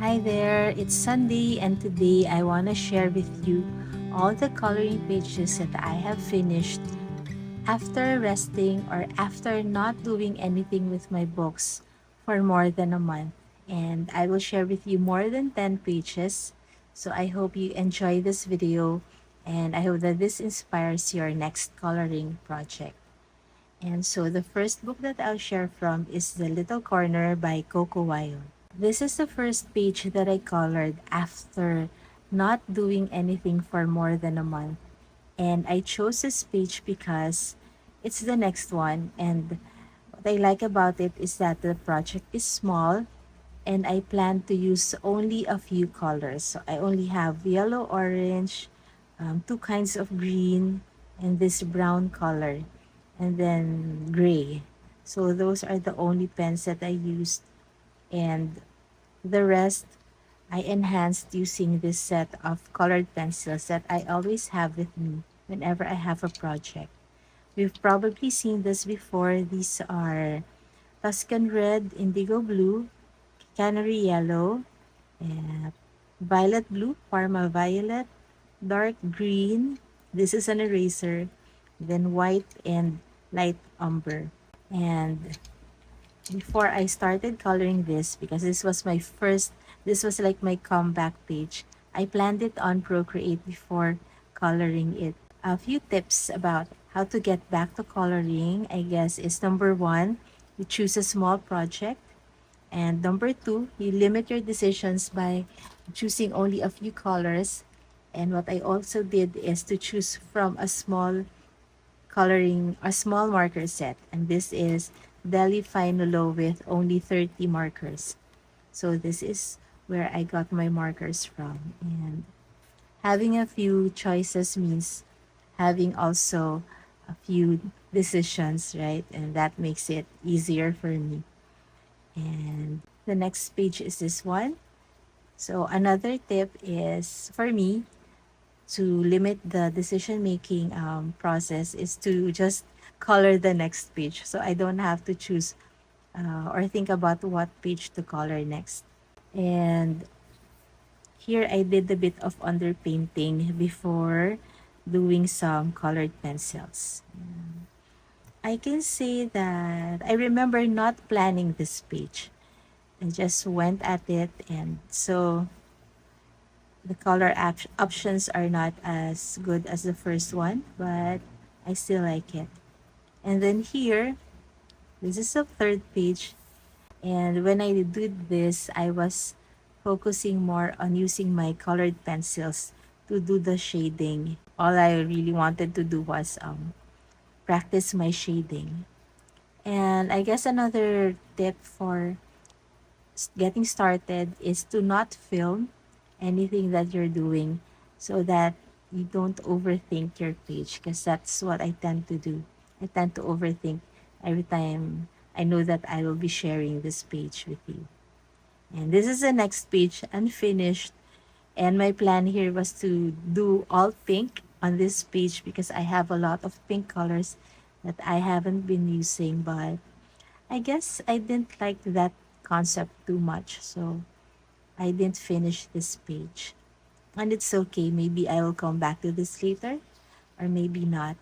Hi there, it's Sunday and today I want to share with you all the coloring pages that I have finished after resting or after not doing anything with my books for more than a month. And I will share with you more than 10 pages. So I hope you enjoy this video and I hope that this inspires your next coloring project. And so the first book that I'll share from is The Little Corner by Coco Wyo. This is the first page that I colored after not doing anything for more than a month. And I chose this page because it's the next one. And what I like about it is that the project is small and I plan to use only a few colors. So I only have yellow, orange, two kinds of green, and this brown color, and then gray. So those are the only pens that I used. And the rest, I enhanced using this set of colored pencils that I always have with me whenever I have a project. We've probably seen this before. These are Tuscan Red, Indigo Blue, Canary Yellow, and Violet Blue, Parma Violet, Dark Green. This is an eraser. Then white and light umber. And before I started coloring this, because this was like my comeback page, I planned it on Procreate before coloring it. A few tips about how to get back to coloring, I guess, is number one, you choose a small project. And number two, you limit your decisions by choosing only a few colors. And what I also did is to choose from a small marker set. And this is Deli Finulo with only 30 markers. So this is where I got my markers from. And having a few choices means having also a few decisions, right? And that makes it easier for me. And the next page is this one. So another tip is for me to limit the decision making process is to just color the next page. So I don't have to choose or think about what page to color next. And here I did a bit of underpainting before doing some colored pencils. I can say that I remember not planning this page. I just went at it, and so the options are not as good as the first one, but I still like it. And then here, this is the third page. And when I did this, I was focusing more on using my colored pencils to do the shading. All I really wanted to do was practice my shading. And I guess another tip for getting started is to not film anything that you're doing so that you don't overthink your page, because that's what I tend to do. I tend to overthink every time I know that I will be sharing this page with you. And this is the next page, unfinished. And my plan here was to do all pink on this page because I have a lot of pink colors that I haven't been using, but I guess I didn't like that concept too much, so I didn't finish this page. And it's okay, maybe I will come back to this later, or maybe not.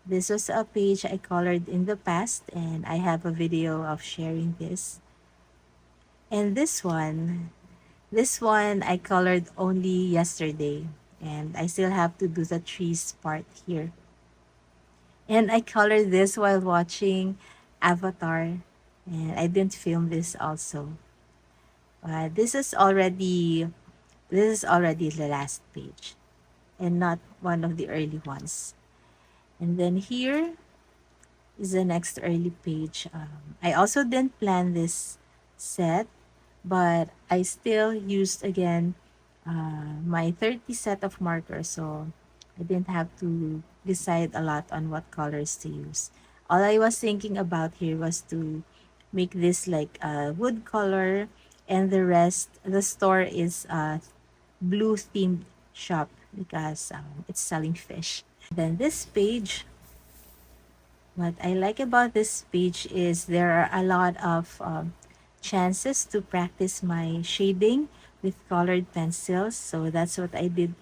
This was a page I colored in the past, and I have a video of sharing this. And this one I colored only yesterday, and I still have to do the trees part here. And I colored this while watching Avatar, and I didn't film this also. This is already the last page and not one of the early ones. And then here is the next early page. I also didn't plan this set, but I still used again my 30 set of markers, so I didn't have to decide a lot on what colors to use. All I was thinking about here was to make this like a wood color, and the rest, the store is a blue themed shop because it's selling fish. Then this page, what I like about this page is there are a lot of chances to practice my shading with colored pencils. So that's what I did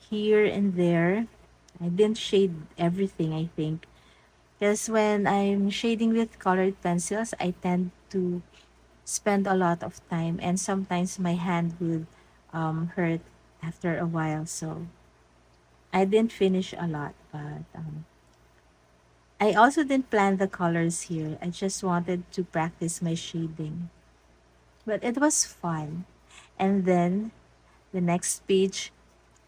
here and there. I didn't shade everything, I think. Because when I'm shading with colored pencils, I tend to spend a lot of time, and sometimes my hand would hurt after a while. So I didn't finish a lot, but I also didn't plan the colors here. I just wanted to practice my shading. But it was fun. And then the next page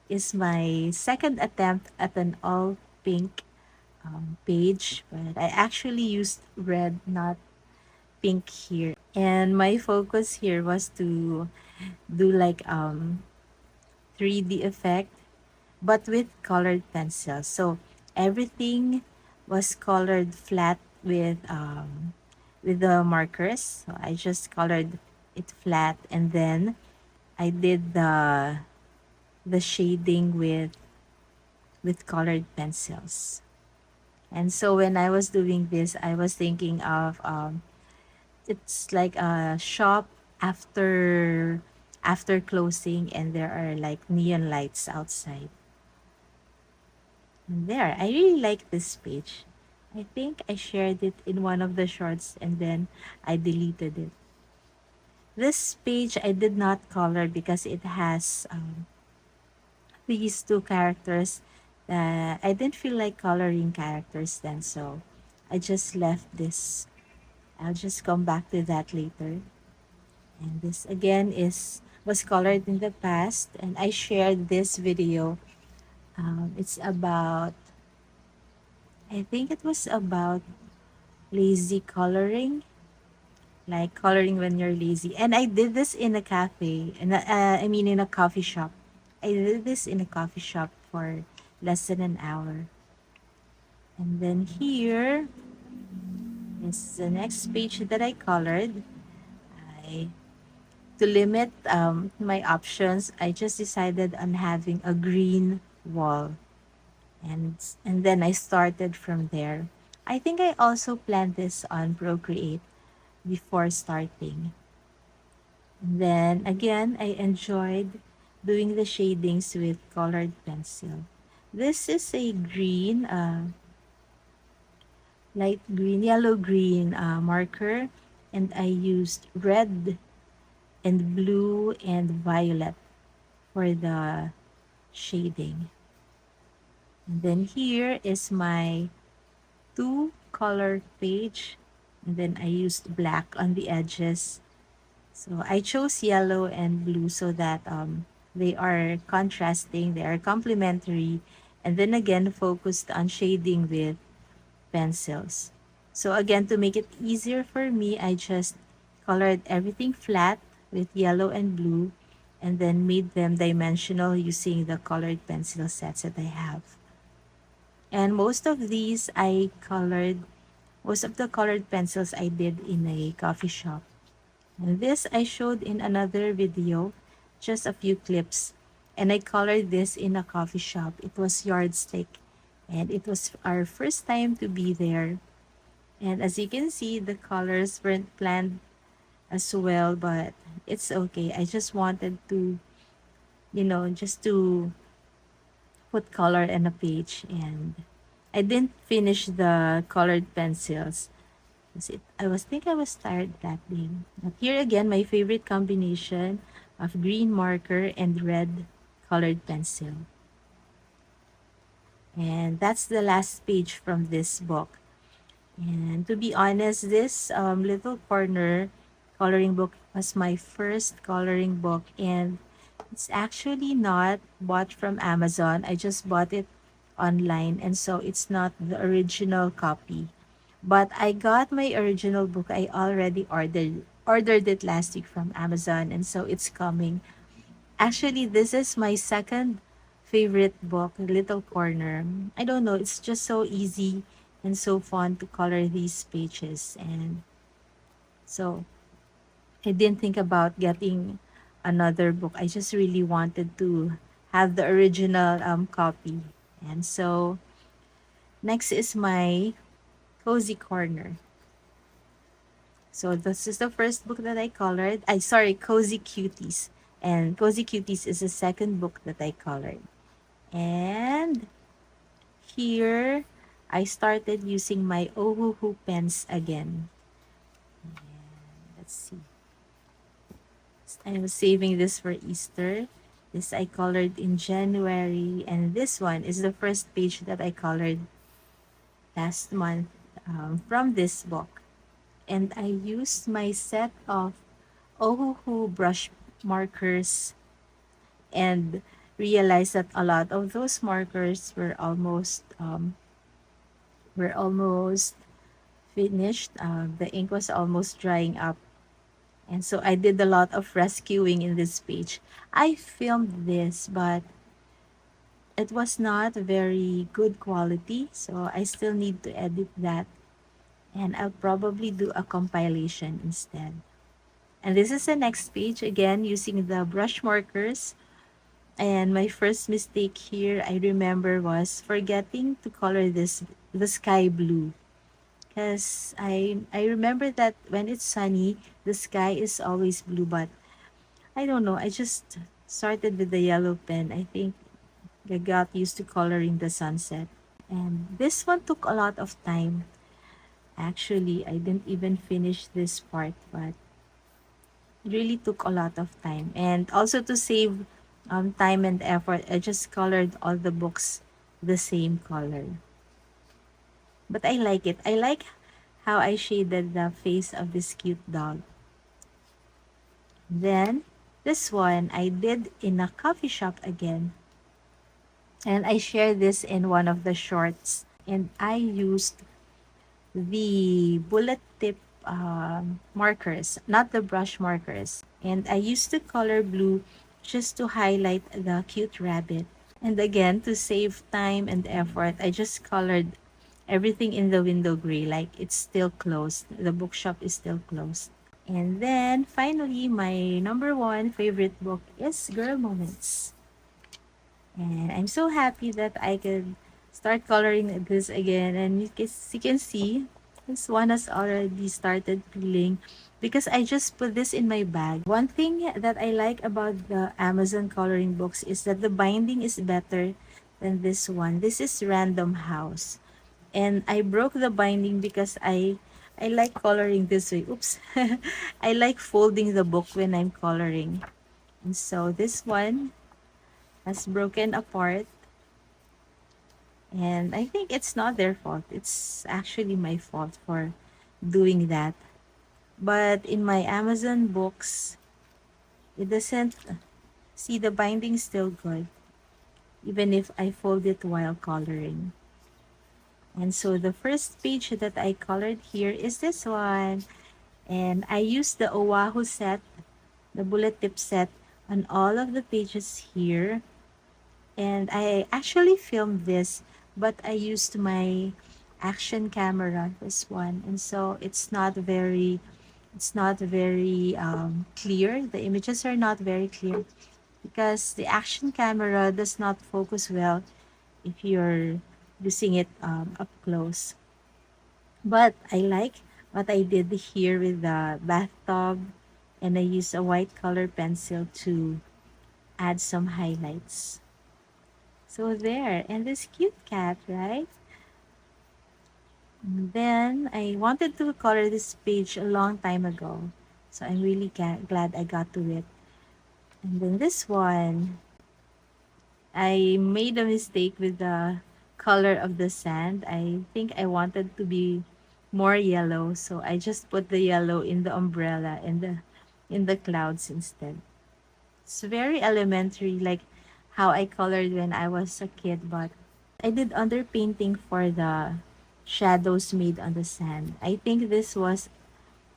is my second attempt at an all pink page, but I actually used red, not pink here. And my focus here was to do like 3D effect, but with colored pencils. So everything was colored flat with the markers. So I just colored it flat, and then I did the shading with colored pencils. And so when I was doing this, I was thinking of it's like a shop after after closing, and there are like neon lights outside. And there, I really like this page. I think I shared it in one of the shorts and then I deleted it. This page I did not color because it has these two characters that I didn't feel like coloring characters then, so I just left this. I'll just come back to that later. And this again is was colored in the past, and I shared this video. It's about, I think it was about lazy coloring, like coloring when you're lazy. And I did this in a cafe, I mean in a coffee shop. I did this in a coffee shop for less than an hour. And then here is the next page that I colored. I To limit my options, I just decided on having a green wall. And then I started from there. I think I also planned this on Procreate before starting. And then again, I enjoyed doing the shadings with colored pencil. This is a green, light green, yellow green marker, and I used red and blue and violet for the shading. And then here is my two color page, and then I used black on the edges. So I chose yellow and blue so that they are contrasting, they are complementary, and then again focused on shading with pencils. So again, to make it easier for me, I just colored everything flat with yellow and blue, and then made them dimensional using the colored pencil sets that I have. And most of the colored pencils I did in a coffee shop. And this I showed in another video, just a few clips. And I colored this in a coffee shop. It was Yardstick. And it was our first time to be there. And as you can see, the colors weren't planned as well, but it's okay. I just wanted to, just to put color in a page, and I didn't finish the colored pencils. I was tired that day. But here again, my favorite combination of green marker and red colored pencil. And that's the last page from this book. And to be honest, this little corner coloring book was my first coloring book, and it's actually not bought from Amazon. I just bought it online, and so it's not the original copy. But I got my original book. I already ordered it last week from Amazon, and so it's coming. Actually, this is my second favorite book, Little Corner. I don't know, it's just so easy and so fun to color these pages. And so I didn't think about getting another book. I just really wanted to have the original copy. And so next is my cozy corner. So this is the first book that I colored. Sorry, Cozy Cuties. And Cozy Cuties is the second book that I colored. And here, I started using my Ohuhu pens again. And let's see. I was saving this for Easter. This I colored in January. And this one is the first page that I colored last month from this book. And I used my set of Ohuhu brush markers and realized that a lot of those markers were almost finished. The ink was almost drying up. And so I did a lot of rescuing in this page. I filmed this, but it was not very good quality. So I still need to edit that. And I'll probably do a compilation instead. And this is the next page, again, using the brush markers. And my first mistake here, I remember, was forgetting to color the sky blue. Because I remember that when it's sunny, the sky is always blue. But I don't know, I just started with the yellow pen. I think I got used to coloring the sunset. And this one took a lot of time. Actually, I didn't even finish this part, but it really took a lot of time. And also to save time and effort, I just colored all the books the same color. But I like it. I like how I shaded the face of this cute dog. Then, this one I did in a coffee shop again. And I shared this in one of the shorts. And I used the bullet tip markers, not the brush markers. And I used the color blue just to highlight the cute rabbit. And again, to save time and effort, I just colored everything in the window gray, like it's still closed. The bookshop is still closed. And then finally, my number one favorite book is Girl Moments. And I'm so happy that I could start coloring this again. And you can see, this one has already started peeling because I just put this in my bag. One thing that I like about the Amazon coloring books is that the binding is better than this one. This is Random House. And I broke the binding because I like coloring this way. Oops. I like folding the book when I'm coloring. And so this one has broken apart. And I think it's not their fault. It's actually my fault for doing that. But in my Amazon books, it doesn't see the binding still good, even if I fold it while coloring. And so the first page that I colored here is this one. And I used the Oahu set, the bullet tip set, on all of the pages here. And I actually filmed this, but I used my action camera, this one. And so it's not very clear. The images are not very clear because the action camera does not focus well if you're using it up close. But I like what I did here with the bathtub, and I used a white color pencil to add some highlights. So there, and this cute cat, right? And then I wanted to color this page a long time ago. So I'm really glad I got to it. And then this one, I made a mistake with the color of the sand. I think I wanted to be more yellow, so I just put the yellow in the umbrella and in the clouds instead. It's very elementary, like how I colored when I was a kid, but I did underpainting for the shadows made on the sand. I think this was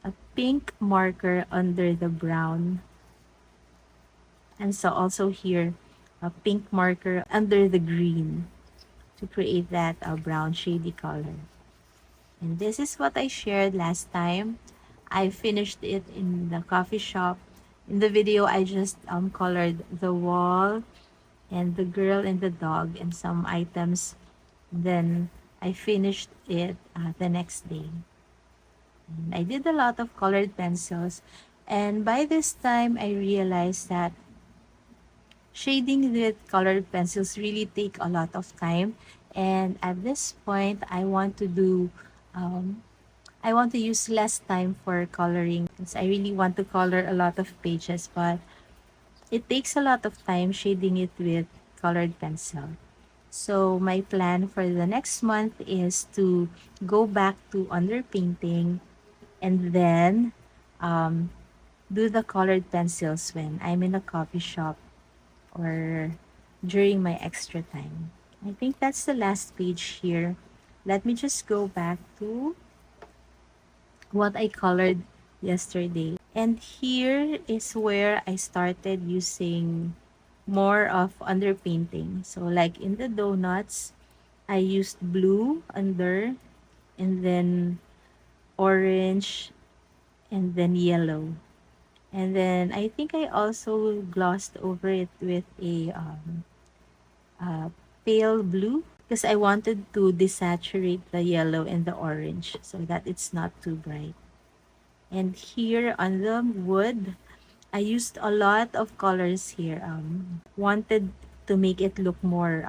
a pink marker under the brown. And so also here, a pink marker under the green to create that brown shady color. And this is what I shared last time. I finished it in the coffee shop. In the video, I just colored the wall and the girl and the dog and some items. Then I finished it the next day. And I did a lot of colored pencils. And by this time, I realized that shading with colored pencils really take a lot of time. And at this point, um, I want to use less time for coloring because I really want to color a lot of pages, but it takes a lot of time shading it with colored pencil. So my plan for the next month is to go back to underpainting and then um, do the colored pencils when I'm in a coffee shop or during my extra time. I think that's the last page here. Let me just go back to what I colored yesterday. And here is where I started using more of underpainting. So like in the donuts, I used blue under and then orange and then yellow. And then I think I also glossed over it with a pale blue because I wanted to desaturate the yellow and the orange so that it's not too bright. And here on the wood, I used a lot of colors here. Wanted to make it look more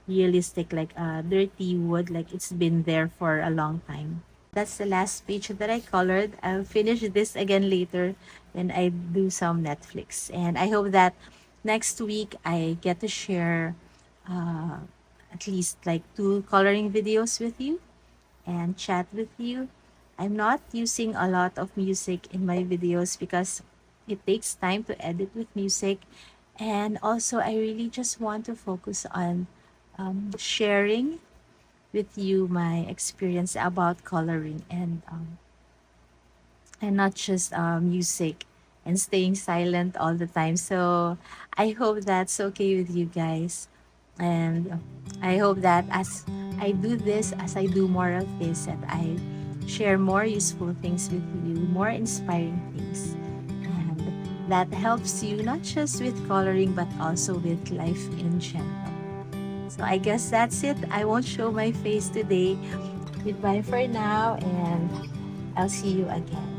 realistic, like dirty wood, like it's been there for a long time. That's the last page that I colored. I'll finish this again later when I do some Netflix. And I hope that next week I get to share at least like 2 coloring videos with you and chat with you. I'm not using a lot of music in my videos because it takes time to edit with music. And also, I really just want to focus on sharing with you my experience about coloring and not just music and staying silent all the time. So I hope that's okay with you guys. And I hope that as I do this, as I do more of this, that I share more useful things with you, more inspiring things. And that helps you not just with coloring, but also with life in general. So I guess that's it. I won't show my face today. Goodbye for now, and I'll see you again.